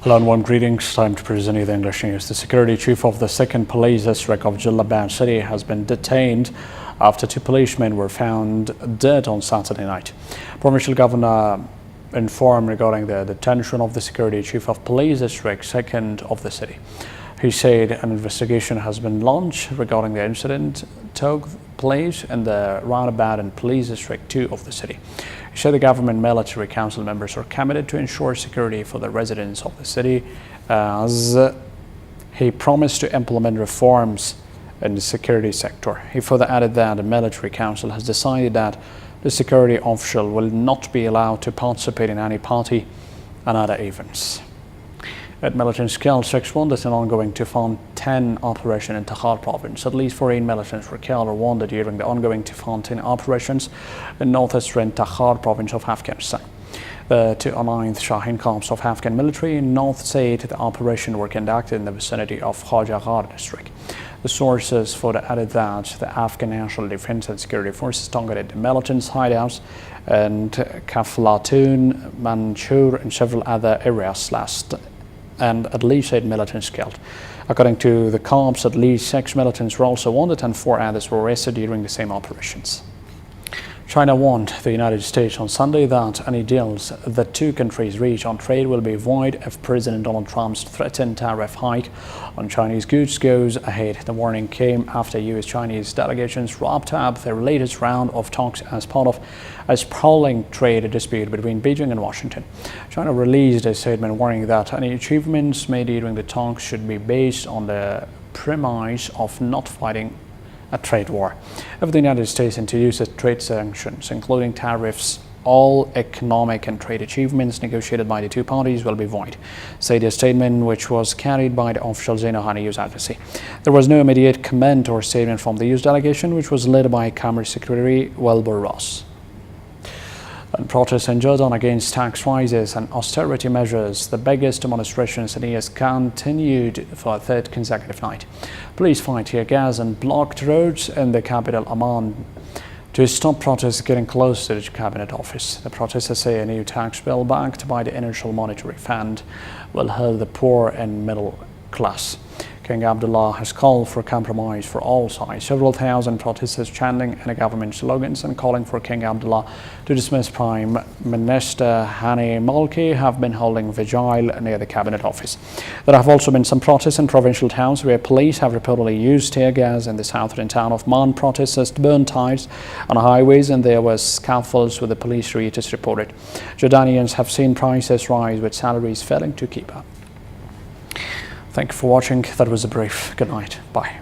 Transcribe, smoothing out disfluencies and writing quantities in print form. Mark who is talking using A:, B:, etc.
A: Hello and warm greetings. Time to present you the English news. The security chief of the 2nd Police District of Dambadam City has been detained after 2 policemen were found dead on Saturday night. Provincial Governor informed regarding the detention of the security chief of Police District 2nd of the city. He said an investigation has been launched regarding the incident took place in the Radyabi and Police District 2 of the city. He said the government military council members are committed to ensure security for the residents of the city, as he promised to implement reforms in the security sector. He further added that the military council has decided that the security official will not be allowed to participate in any party and other events. At militant scale 6-1, there's an ongoing Tufan 10 operation in Takhar province. At least 14 militants were killed or wounded during the ongoing Tufan 10 operations in northeastern Takhar province of Afghanistan. The 209th Shahin Corps of Afghan military in North said the operation were conducted in the vicinity of Khatkabul district. The sources further added that the Afghan National Defense and Security Forces targeted the militants' hideouts and Kaflatun, Manchur and several other areas and at least 8 militants killed. According to the corps, at least 6 militants were also wounded and 4 others were arrested during the same operations. China warned the United States on Sunday that any deals the 2 countries reach on trade will be void if President Donald Trump's threatened tariff hike on Chinese goods goes ahead. The warning came after U.S.-Chinese delegations wrapped up their latest round of talks as part of a sprawling trade dispute between Beijing and Washington. China released a statement warning that any achievements made during the talks should be based on the premise of not fighting a trade war. If the United States introduces trade sanctions, including tariffs, all economic and trade achievements negotiated by the 2 parties will be void, said a statement which was carried by the official Xinhua news agency. There was no immediate comment or statement from the U.S. delegation, which was led by Commerce Secretary Wilbur Ross. And protests in Jordan against tax rises and austerity measures, the biggest demonstrations in years, continued for a 3rd consecutive night. Police fired tear gas and blocked roads in the capital Amman to stop protests getting close to the cabinet office. The protesters say a new tax bill backed by the International Monetary Fund will help the poor and middle class. King Abdullah has called for compromise for all sides. Several thousand protesters chanting anti-government slogans and calling for King Abdullah to dismiss Prime Minister Hani Malki have been holding vigil near the cabinet office. There have also been some protests in provincial towns where police have reportedly used tear gas. In the southern town of Man, protesters burned tires on highways and there was scuffles with the police, Reuters reported. Jordanians have seen prices rise with salaries failing to keep up. Thank you for watching. That was a brief. Good night. Bye.